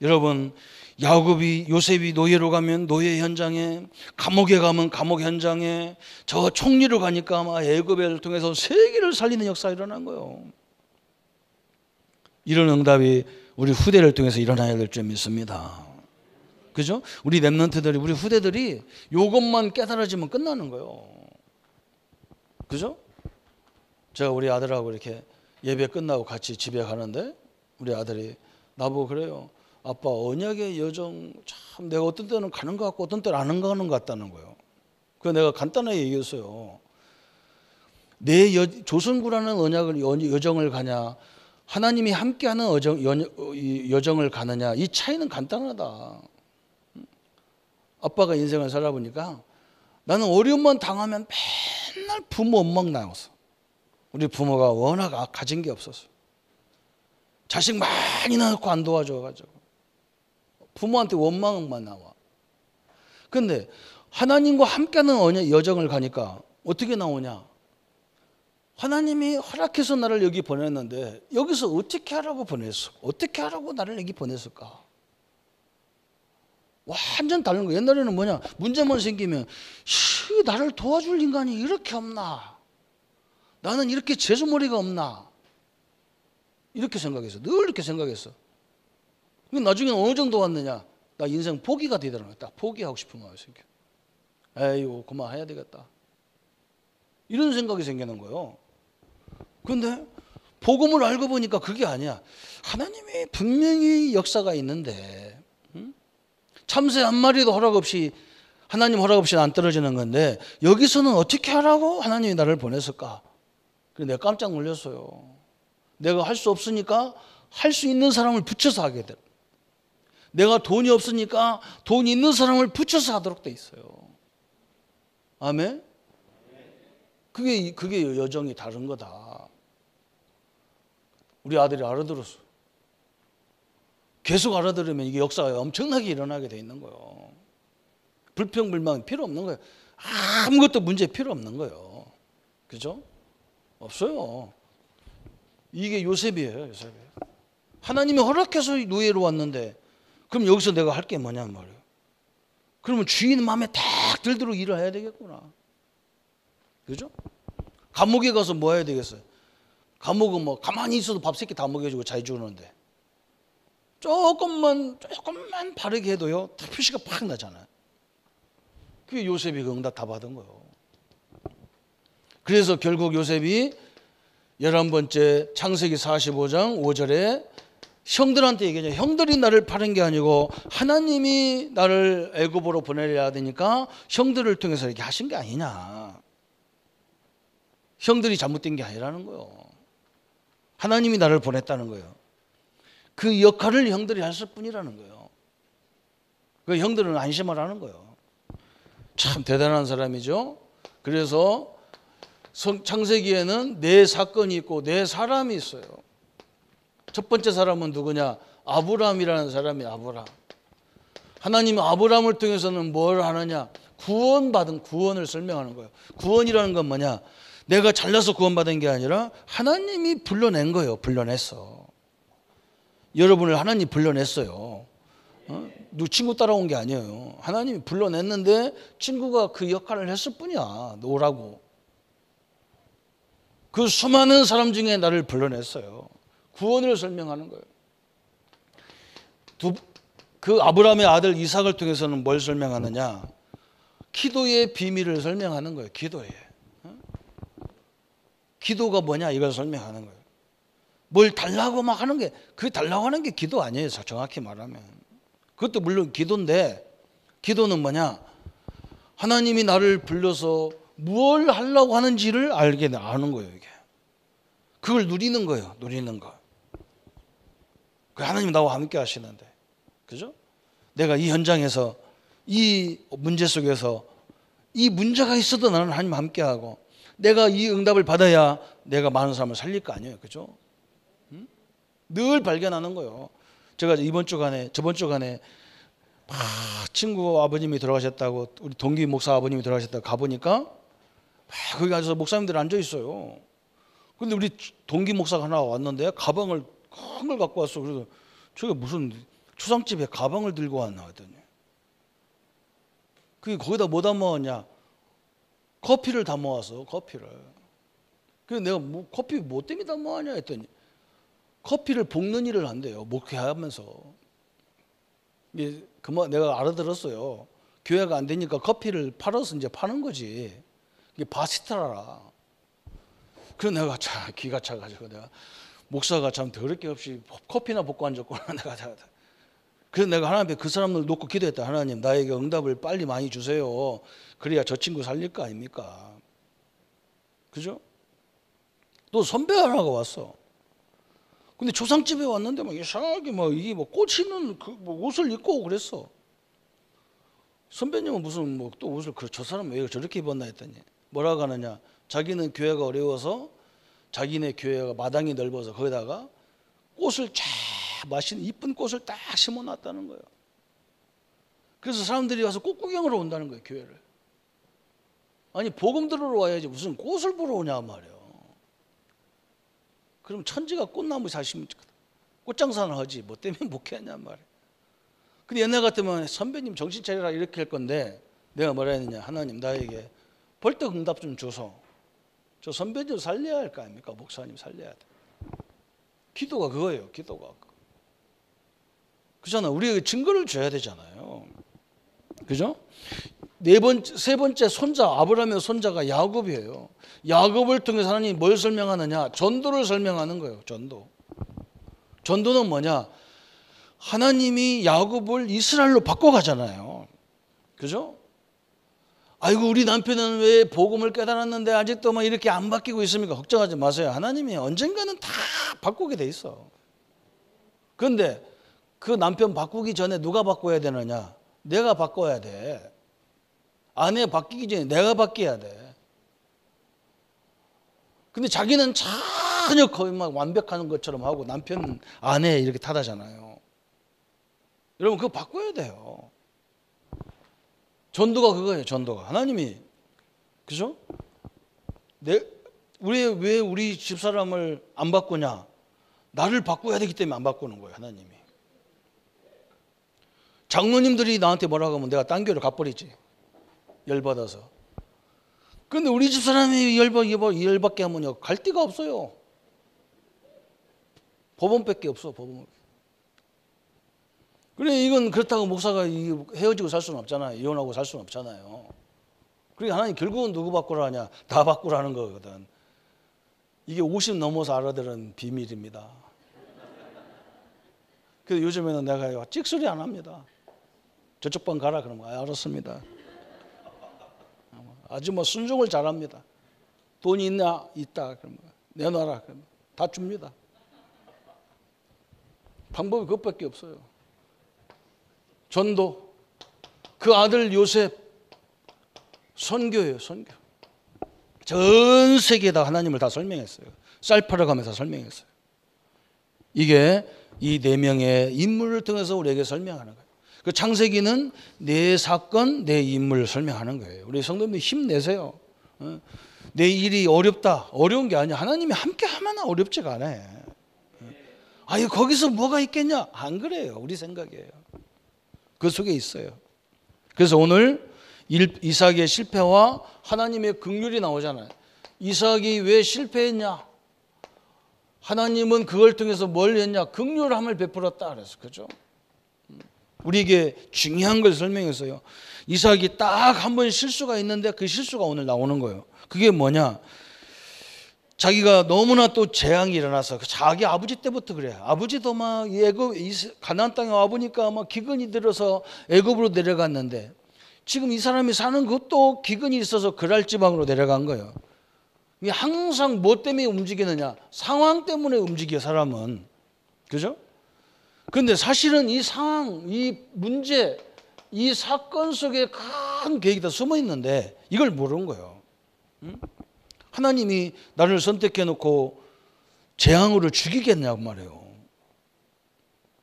여러분, 요셉이 노예로 가면 노예 현장에, 감옥에 가면 감옥 현장에, 저 총리로 가니까 아마 애굽을 통해서 세계를 살리는 역사가 일어난 거예요. 이런 응답이 우리 후대를 통해서 일어나야 될 줄 믿습니다. 그죠? 우리 랩런트들이, 우리 후대들이 이것만 깨달아지면 끝나는 거예요. 그죠? 제가 우리 아들하고 이렇게 예배 끝나고 같이 집에 가는데 우리 아들이 나보고 그래요. 아빠, 언약의 여정 참 내가 어떤 때는 가는 것 같고 어떤 때는 안 가는 것 같다는 거예요. 그래서 내가 간단하게 얘기했어요. 내 조선구라는 여정을 가냐, 하나님이 함께하는 여정을 가느냐, 이 차이는 간단하다. 아빠가 인생을 살아보니까 나는 어려움만 당하면 맨날 부모 원망 나왔어. 우리 부모가 워낙 가진 게 없었어. 자식 많이 낳고 안 도와줘가지고 부모한테 원망만 나와. 근데 하나님과 함께하는 여정을 가니까 어떻게 나오냐? 하나님이 허락해서 나를 여기 보냈는데 여기서 어떻게 하라고 보냈어? 어떻게 하라고 나를 여기 보냈을까? 완전 다른 거. 옛날에는 뭐냐? 문제만 생기면 나를 도와줄 인간이 이렇게 없나? 나는 이렇게 제주머리가 없나? 이렇게 생각했어. 늘 이렇게 생각했어. 나중에 어느 정도 왔느냐? 나 인생 포기가 되더라고요. 딱 포기하고 싶은 마음이 생겨. 에이고, 그만해야 되겠다. 이런 생각이 생기는 거예요. 근데 복음을 알고 보니까 그게 아니야. 하나님이 분명히 역사가 있는데, 참새 한 마리도 하나님 허락 없이 안 떨어지는 건데 여기서는 어떻게 하라고 하나님이 나를 보냈을까? 그래서 내가 깜짝 놀랐어요. 내가 할 수 없으니까 할 수 있는 사람을 붙여서 하게 돼. 내가 돈이 없으니까 돈이 있는 사람을 붙여서 하도록 돼 있어요. 아멘? 그게 여정이 다른 거다. 우리 아들이 알아들었어. 계속 알아들으면 이게 역사가 엄청나게 일어나게 돼 있는 거예요. 불평불만 필요 없는 거예요. 아무것도 문제 필요 없는 거예요. 그죠? 없어요. 이게 요셉이에요. 요셉이. 하나님이 허락해서 노예로 왔는데 그럼 여기서 내가 할 게 뭐냐는 말이에요. 그러면 주인 마음에 딱 들도록 일을 해야 되겠구나. 그죠? 감옥에 가서 뭐 해야 되겠어요? 감옥은 뭐 가만히 있어도 밥 3끼 다 먹여주고 잘 주는데 조금만 바르게 해도요, 다 표시가 팍 나잖아요. 그게 요셉이 그 응답 다 받은 거예요. 그래서 결국 요셉이 11번째 창세기 45장 5절에 형들한테 얘기하죠. 형들이 나를 파는 게 아니고 하나님이 나를 애굽으로 보내려야 되니까 형들을 통해서 이렇게 하신 게 아니냐. 형들이 잘못된 게 아니라는 거예요. 하나님이 나를 보냈다는 거예요. 그 역할을 형들이 했을 뿐이라는 거예요. 그 형들은 안심을 하는 거예요. 참 대단한 사람이죠. 그래서 창세기에는 네 사건이 있고 네 사람이 있어요. 첫 번째 사람은 누구냐? 아브라함이라는 사람이 아브라함. 하나님은 아브라함을 통해서는 뭘 하느냐? 구원받은 구원을 설명하는 거예요. 구원이라는 건 뭐냐? 내가 잘나서 구원받은 게 아니라 하나님이 불러낸 거예요. 불러냈어. 여러분을 하나님이 불러냈어요. 누구 친구 따라온 게 아니에요. 하나님이 불러냈는데 친구가 그 역할을 했을 뿐이야. 노라고. 그 수많은 사람 중에 나를 불러냈어요. 구원을 설명하는 거예요. 그 아브라함의 아들 이삭을 통해서는 뭘 설명하느냐? 기도의 비밀을 설명하는 거예요. 기도가 뭐냐 이걸 설명하는 거예요. 뭘 달라고 막 하는 게, 그 달라고 하는 게 기도 아니에요. 정확히 말하면. 그것도 물론 기도인데, 기도는 뭐냐? 하나님이 나를 불러서 뭘 하려고 하는지를 아는 거예요. 이게. 그걸 누리는 거예요. 누리는 거. 그 하나님 나와 함께 하시는데, 그죠? 내가 이 현장에서 이 문제 속에서 이 문제가 있어도 나는 하나님 함께 하고, 내가 이 응답을 받아야 내가 많은 사람을 살릴 거 아니에요. 그죠? 늘 발견하는 거예요. 제가 저번 주간에 친구 아버님이 돌아가셨다고, 우리 동기 목사 아버님이 돌아가셨다고 가보니까 거기 앉아서 목사님들 앉아 있어요. 근데 우리 동기 목사가 하나 왔는데 가방을 큰 걸 갖고 왔어. 그래서 저게 무슨 초상집에 가방을 들고 왔나 하더니, 그게 거기다 뭐 담아왔냐? 커피를 담아왔어. 커피를. 그래서 내가 커피 뭐 때문에 담아왔냐 했더니 커피를 볶는 일을 한대요. 목회하면서. 내가 알아들었어요. 교회가 안 되니까 커피를 팔아서 이제 파는 거지. 이게 바리스타라. 그래서 내가 참 기가 차가지고, 내가 목사가 참 더럽게 없이 커피나 볶고 앉았구나. 그래서 내가 하나님 앞에 그 사람을 놓고 기도했다. 하나님, 나에게 응답을 빨리 많이 주세요. 그래야 저 친구 살릴 거 아닙니까? 그죠? 또 선배 하나가 왔어. 근데 조상집에 왔는데 막 이상하게 이게 꽃이 있는 옷을 입고 그랬어. 선배님은 무슨 또 옷을 저 사람 왜 저렇게 입었나 했더니 뭐라고 하느냐? 자기는 교회가 어려워서 자기네 교회가 마당이 넓어서 거기다가 꽃을 쫙 맛있는 이쁜 꽃을 딱 심어놨다는 거예요. 그래서 사람들이 와서 꽃 구경으로 온다는 거예요. 교회를. 아니 복음 들으러 와야지 무슨 꽃을 보러 오냐 말이에요. 그럼 천지가 꽃나무 사시면 꽃장사는 하지 뭐 때문에 목회하냐 말이에요. 근데 옛날 같으면 선배님 정신 차리라 이렇게 할 건데 내가 뭐라 했느냐? 하나님 나에게 벌떡 응답 좀 줘서 저 선배 좀 살려야 할 거 아닙니까? 목사님 살려야 돼. 기도가 그거예요. 기도가. 그잖아. 우리에게 증거를 줘야 되잖아요. 그죠? 세 번째 손자, 아브라함의 손자가 야곱이에요. 야곱을 통해서 하나님이 뭘 설명하느냐? 전도를 설명하는 거예요. 전도는 뭐냐? 하나님이 야곱을 이스라엘로 바꿔가잖아요. 그죠? 아이고 우리 남편은 왜 복음을 깨달았는데 아직도 막 이렇게 안 바뀌고 있습니까? 걱정하지 마세요. 하나님이 언젠가는 다 바꾸게 돼 있어. 그런데 그 남편 바꾸기 전에 누가 바꿔야 되느냐? 내가 바꿔야 돼. 아내 바뀌기 전에 내가 바뀌어야 돼. 근데 자기는 전혀 거의 막 완벽한 것처럼 하고 남편 아내 이렇게 탓하잖아요. 여러분 그거 바꿔야 돼요. 전도가 그거예요. 전도가. 하나님이 그죠? 왜 우리 집사람을 안 바꾸냐? 나를 바꿔야 되기 때문에 안 바꾸는 거예요. 하나님이. 장로님들이 나한테 뭐라고 하면 내가 딴 교회로 가버리지. 열받아서. 근데 우리 집사람이 열받게 하면요 갈 데가 없어요. 법원밖에 없어. 법원. 그래, 이건 그렇다고 목사가 헤어지고 살 수는 없잖아요. 이혼하고 살 수는 없잖아요. 그러니까 하나님 결국은 누구 바꾸라 하냐? 다 바꾸라는 거거든. 이게 50 넘어서 알아들은 비밀입니다. 그래서 요즘에는 내가 찍소리 안 합니다. 저쪽 방 가라 그러면 알았습니다. 아주 뭐 순종을 잘합니다. 돈이 있나? 있다 그러면 내놔라 그러면 다 줍니다. 방법이 그것밖에 없어요. 전도, 그 아들 요셉 선교예요. 선교. 전 세계에다 하나님을 다 설명했어요. 쌀 팔아가면서 설명했어요. 이게 이 네 명의 인물을 통해서 우리에게 설명하는 거예요. 그 창세기는 내 사건, 내 인물을 설명하는 거예요. 우리 성도님들 힘내세요. 내 일이 어렵다. 어려운 게 아니야. 하나님이 함께 하면 어렵지가 않아요. 아유, 거기서 뭐가 있겠냐? 안 그래요. 우리 생각이에요. 그 속에 있어요. 그래서 오늘 이삭의 실패와 하나님의 긍휼이 나오잖아요. 이삭이 왜 실패했냐? 하나님은 그걸 통해서 뭘 했냐? 긍휼함을 베풀었다 그래서. 그죠? 우리에게 중요한 걸 설명했어요. 이삭이 딱 한 번 실수가 있는데 그 실수가 오늘 나오는 거예요. 그게 뭐냐? 자기가 너무나 또 재앙이 일어나서 자기 아버지 때부터 그래요. 아버지도 막 가나안 땅에 와보니까 막 기근이 들어서 애굽으로 내려갔는데 지금 이 사람이 사는 것도 기근이 있어서 그랄 지방으로 내려간 거예요. 항상 뭐 때문에 움직이느냐? 상황 때문에 움직여 사람은. 그죠? 그런데 사실은 이 상황, 이 문제, 이 사건 속에 큰 계획이 다 숨어 있는데 이걸 모르는 거예요. 하나님이 나를 선택해 놓고 재앙으로 죽이겠냐고 말해요.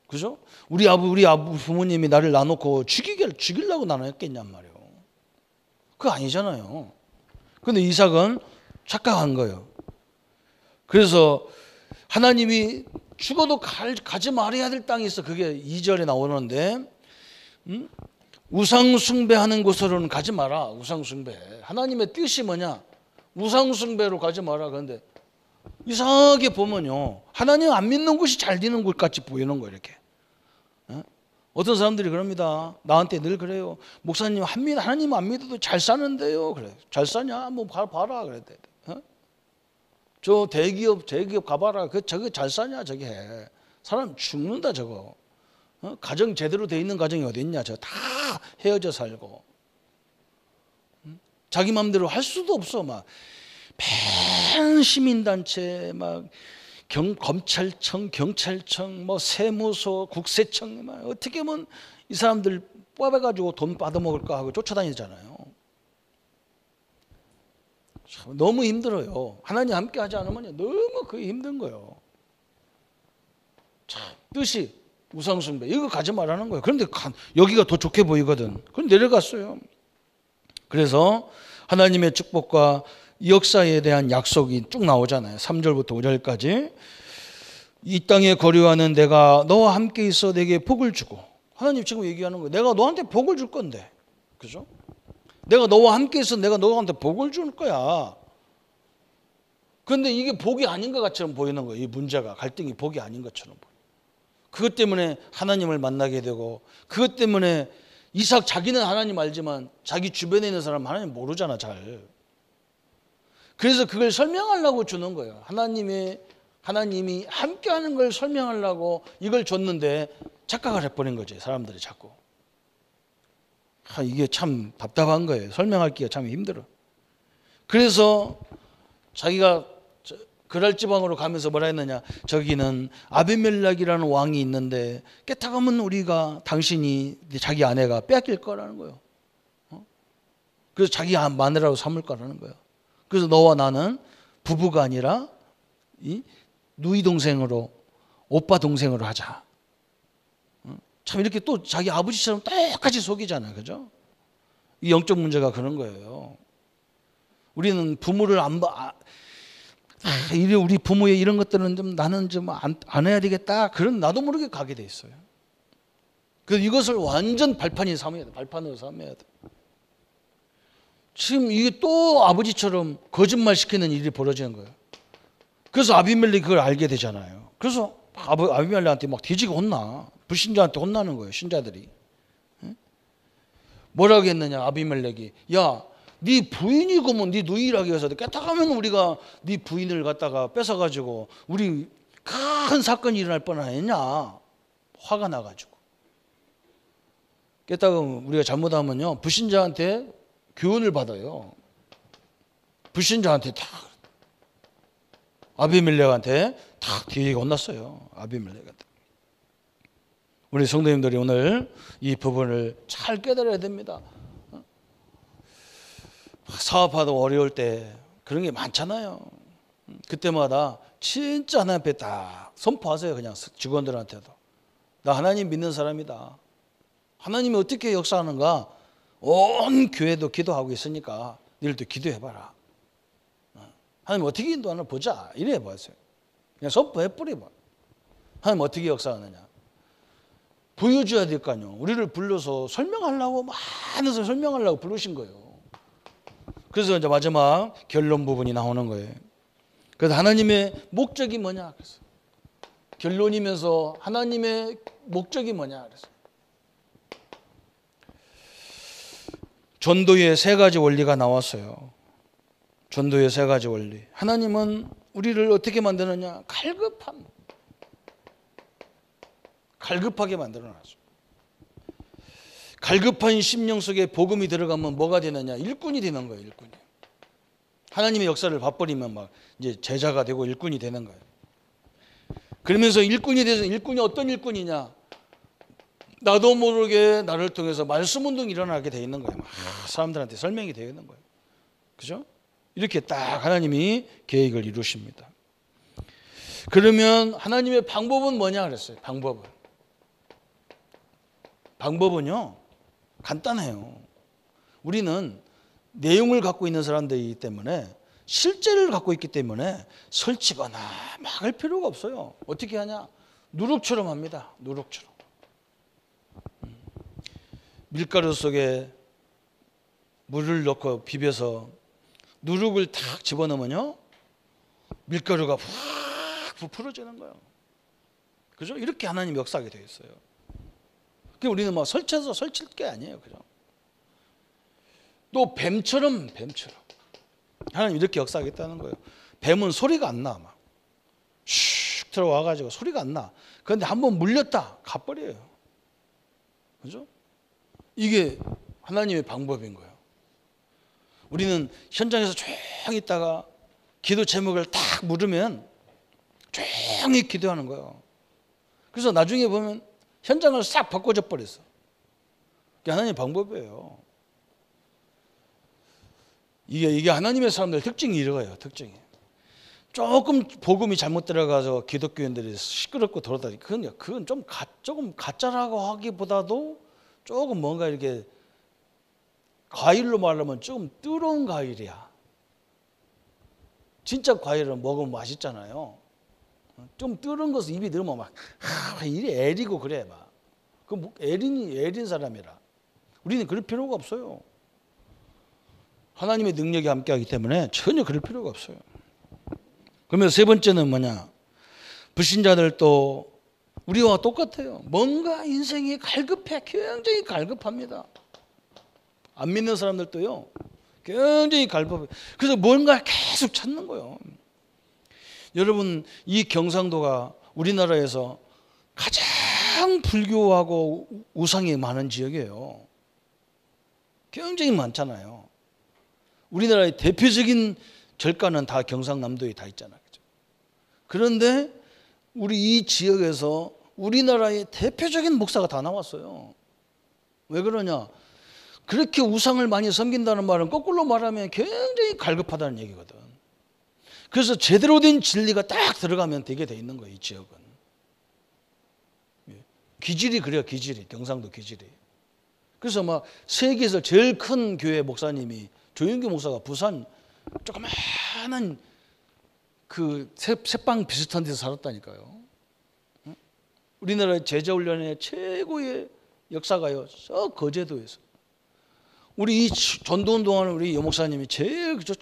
그죠? 우리 부모님이 나를 놔놓고 죽이려고 나눴겠냔 말이에요. 그거 아니잖아요. 근데 이삭은 착각한 거예요. 그래서 하나님이 죽어도 가지 말아야 될 땅이 있어. 그게 2절에 나오는데 우상숭배하는 곳으로는 가지 마라. 우상숭배. 하나님의 뜻이 뭐냐? 우상숭배로 가지 마라. 그런데 이상하게 보면요, 하나님 안 믿는 곳이 잘 되는 곳 같이 보이는 거예요. 이렇게. 어떤 사람들이 그럽니다. 나한테 늘 그래요. 목사님 하나님 안 믿어도 잘 사는데요. 그래. 잘 사냐? 뭐 봐라. 그랬대. 저 대기업 가봐라. 저거 잘 사냐? 저게 사람 죽는다 저거. 가정 제대로 돼 있는 가정이 어디 있냐? 저 다 헤어져 살고. 자기 마음대로 할 수도 없어. 막 팬 시민단체, 막 검찰청, 경찰청, 뭐 세무소, 국세청, 막 어떻게 하면 이 사람들 뽑아가지고 돈 받아먹을까 하고 쫓아다니잖아요. 참 너무 힘들어요. 하나님 함께 하지 않으면 너무 그게 힘든 거예요. 참 뜻이 우상숭배 이거 가지 말라는 거예요. 그런데 여기가 더 좋게 보이거든. 그럼 내려갔어요. 그래서 하나님의 축복과 역사에 대한 약속이 쭉 나오잖아요. 3절부터 5절까지. 이 땅에 거류하는 내가 너와 함께 있어 내게 복을 주고. 하나님 지금 얘기하는 거예요. 내가 너한테 복을 줄 건데. 그죠? 내가 너와 함께 있어 내가 너한테 복을 줄 거야. 그런데 이게 복이 아닌 것 같처럼 보이는 거예요. 이 문제가, 갈등이 복이 아닌 것처럼 보여요. 그것 때문에 하나님을 만나게 되고, 그것 때문에 이삭 자기는 하나님 알지만 자기 주변에 있는 사람은 하나님 모르잖아 잘. 그래서 그걸 설명하려고 주는 거예요. 하나님이 함께하는 걸 설명하려고 이걸 줬는데 착각을 해버린 거지 사람들이 자꾸. 이게 참 답답한 거예요. 설명하기가 참 힘들어. 그래서 자기가 그랄 지방으로 가면서 뭐라 했느냐? 저기는 아비멜렉이라는 왕이 있는데 깨타가면 우리가 당신이 자기 아내가 빼앗길 거라는 거예요. 그래서 자기 마누라로 삼을 거라는 거예요. 그래서 너와 나는 부부가 아니라 누이 동생으로, 오빠 동생으로 하자. 참 이렇게 또 자기 아버지처럼 똑같이 속이잖아요. 그죠? 이 영적 문제가 그런 거예요. 우리는 부모를 우리 부모의 이런 것들은 나는 좀 안 해야 되겠다. 그런 나도 모르게 가게 돼 있어요. 그래서 이것을 완전 발판으로 삼아야 돼. 지금 이게 또 아버지처럼 거짓말 시키는 일이 벌어지는 거예요. 그래서 아비멜렉이 그걸 알게 되잖아요. 그래서 아비멜렉한테 막 뒤지게 혼나. 불신자한테 혼나는 거예요. 신자들이. 뭐라고 했느냐 아비멜렉이. 야, 네 부인이 그러면 네 누이라고 해서 깨딱하면 우리가 네 부인을 갖다가 뺏어가지고 우리 큰 사건이 일어날 뻔 아니냐. 화가 나가지고. 깨딱하면 우리가 잘못하면요 불신자한테 교훈을 받아요. 불신자한테 다 아비멜렉한테 다 뒤에 혼났어요. 아비멜렉한테. 우리 성도님들이 오늘 이 부분을 잘 깨달아야 됩니다. 사업하다 어려울 때 그런 게 많잖아요. 그때마다 진짜 하나님 앞에 딱 선포하세요. 그냥 직원들한테도. 나 하나님 믿는 사람이다. 하나님이 어떻게 역사하는가 온 교회도 기도하고 있으니까 너희들도 기도해봐라. 하나님 어떻게 인도하나 보자. 이래 해보세요. 그냥 선포해버려봐. 하나님 어떻게 역사하느냐. 보여줘야 될 거 아니에요. 우리를 불러서 설명하려고 많은 설명하려고 부르신 거예요. 그래서 이제 마지막 결론 부분이 나오는 거예요. 그래서 하나님의 목적이 뭐냐? 그래서 결론이면서 하나님의 목적이 뭐냐? 그래서 전도의 세 가지 원리가 나왔어요. 전도의 세 가지 원리. 하나님은 우리를 어떻게 만드느냐? 갈급하게 만들어놨어요. 갈급한 심령 속에 복음이 들어가면 뭐가 되느냐? 일꾼이 되는 거예요. 일꾼이. 하나님의 역사를 봐버리면 막 이제 제자가 되고 일꾼이 되는 거예요. 그러면서 일꾼이 돼서 일꾼이 어떤 일꾼이냐? 나도 모르게 나를 통해서 말씀 운동이 일어나게 돼 있는 거예요. 막 사람들한테 설명이 되어 있는 거예요. 그죠? 이렇게 딱 하나님이 계획을 이루십니다. 그러면 하나님의 방법은 뭐냐 그랬어요. 방법은요 간단해요. 우리는 내용을 갖고 있는 사람들이기 때문에 실제를 갖고 있기 때문에 설치거나 막 할 필요가 없어요. 어떻게 하냐? 누룩처럼 합니다. 누룩처럼. 밀가루 속에 물을 넣고 비벼서 누룩을 탁 집어넣으면요 밀가루가 확 부풀어지는 거예요. 그죠? 이렇게 하나님 역사하게 되어 있어요. 우리는 막 설치해서 설칠 게 아니에요. 그죠? 또 뱀처럼 하나님 이렇게 역사하겠다는 거예요. 뱀은 소리가 안 나. 막 슉 들어와가지고 소리가 안 나. 그런데 한번 물렸다 가버려요. 그죠? 이게 하나님의 방법인 거예요. 우리는 현장에서 조용히 있다가 기도 제목을 딱 물으면 조용히 기도하는 거예요. 그래서 나중에 보면 현장을 싹 바꿔줘 버렸어. 그게 하나님의 방법이에요. 이게 하나님의 사람들 특징이 이거예요. 특징이. 조금 복음이 잘못 들어가서 기독교인들이 시끄럽고 돌아다니까 그건 조금 가짜라고 하기보다도 조금 뭔가 이렇게 과일로 말하면 조금 뜨거운 과일이야. 진짜 과일은 먹으면 맛있잖아요. 좀 뜨거운 것을 입에 넣으면 막 이리 애리고 그래 막. 그 애린 사람이라. 우리는 그럴 필요가 없어요. 하나님의 능력이 함께하기 때문에 전혀 그럴 필요가 없어요. 그러면 세 번째는 뭐냐? 불신자들도 우리와 똑같아요. 뭔가 인생이 갈급해. 굉장히 갈급합니다. 안 믿는 사람들도요. 굉장히 갈급해요. 그래서 뭔가 계속 찾는 거예요. 여러분 이 경상도가 우리나라에서 가장 불교하고 우상이 많은 지역이에요. 굉장히 많잖아요. 우리나라의 대표적인 절가는 다 경상남도에 다 있잖아요. 그런데 우리 이 지역에서 우리나라의 대표적인 목사가 다 나왔어요. 왜 그러냐? 그렇게 우상을 많이 섬긴다는 말은 거꾸로 말하면 굉장히 갈급하다는 얘기거든. 그래서 제대로 된 진리가 딱 들어가면 되게 돼 있는 거예요. 이 지역은. 기질이 그래요. 기질이. 경상도 기질이. 그래서 막 세계에서 제일 큰 교회 목사님이 조윤규 목사가 부산 조그마한 그 새빵 비슷한 데서 살았다니까요. 우리나라 제자훈련의 최고의 역사가요. 저 거제도에서. 우리 이 전도운동하는 우리 여 목사님이 제일 저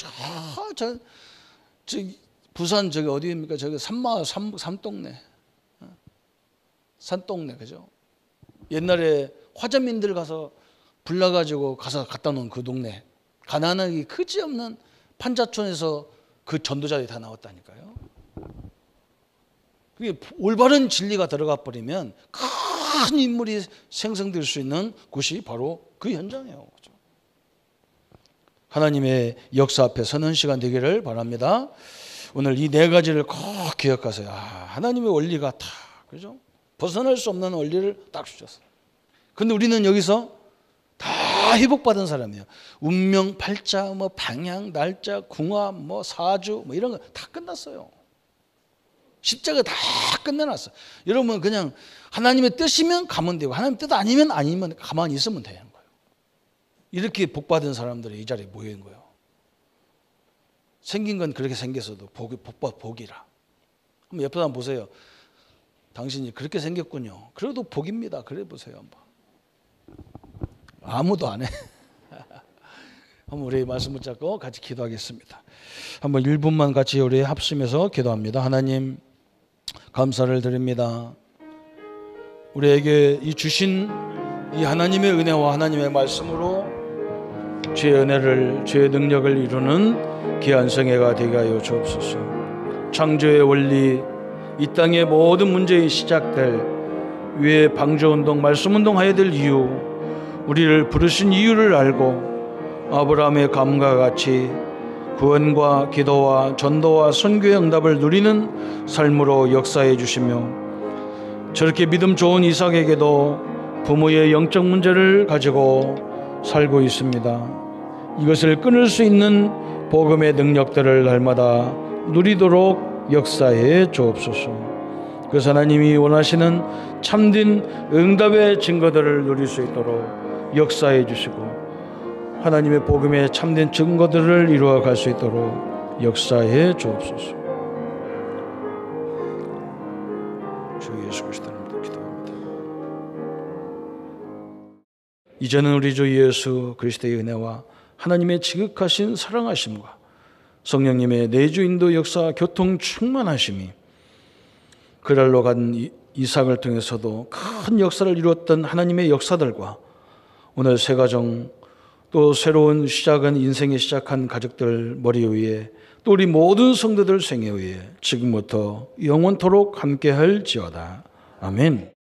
부산 저기 어디입니까? 저기 산동네. 산동네 그죠? 옛날에 화자민들 가서 불나가지고 가서 갖다 놓은 그 동네, 가난하기 그지없는 판자촌에서 그 전도자들이 다 나왔다니까요. 그게 올바른 진리가 들어가 버리면 큰 인물이 생성될 수 있는 곳이 바로 그 현장이에요. 하나님의 역사 앞에 서는 시간 되기를 바랍니다. 오늘 이 네 가지를 꼭 기억하세요. 하나님의 원리가 다, 그죠? 벗어날 수 없는 원리를 딱 주셨어요. 근데 우리는 여기서 다 회복받은 사람이에요. 운명, 팔자, 뭐 방향, 날짜, 궁합, 뭐 사주, 뭐 이런 거 다 끝났어요. 십자가 다 끝내놨어. 여러분 그냥 하나님의 뜻이면 가면 되고 하나님 뜻 아니면 가만히 있으면 되는 거예요. 이렇게 복받은 사람들이 이 자리에 모인 거예요. 생긴 건 그렇게 생겼어도 복이라. 한번 옆에 사람 보세요. 당신이 그렇게 생겼군요. 그래도 복입니다. 그래 보세요. 한번. 아무도 안 해. 한번 우리 말씀 붙잡고 같이 기도하겠습니다. 한번 1분만 같이 우리 합심해서 기도합니다. 하나님 감사를 드립니다. 우리에게 이 주신 이 하나님의 은혜와 하나님의 말씀으로 주의 은혜를, 주의 능력을 이루는 귀한 성회가 되게 하여 주옵소서. 창조의 원리, 이 땅의 모든 문제의 시작될 위에 방주운동, 말씀운동 하여야 될 이유, 우리를 부르신 이유를 알고 아브라함의 감과 같이 구원과 기도와 전도와 선교의 응답을 누리는 삶으로 역사해 주시며, 저렇게 믿음 좋은 이삭에게도 부모의 영적 문제를 가지고 살고 있습니다. 이것을 끊을 수 있는 복음의 능력들을 날마다 누리도록 역사해 주옵소서. 그래서 하나님이 원하시는 참된 응답의 증거들을 누릴 수 있도록 역사해 주시고, 하나님의 복음의 참된 증거들을 이루어 갈 수 있도록 역사해 주옵소서. 주 예수 그리스도 이름으로 기도합니다. 이제는 우리 주 예수 그리스도의 은혜와 하나님의 지극하신 사랑하심과 성령님의 내주 인도 역사 교통 충만하심이, 그랄로 간 이삭을 통해서도 큰 역사를 이루었던 하나님의 역사들과 오늘 새 가정, 또 새로운 시작은 인생에 시작한 가족들 머리 위에, 또 우리 모든 성도들 생애 위에 지금부터 영원토록 함께할지어다. 아멘.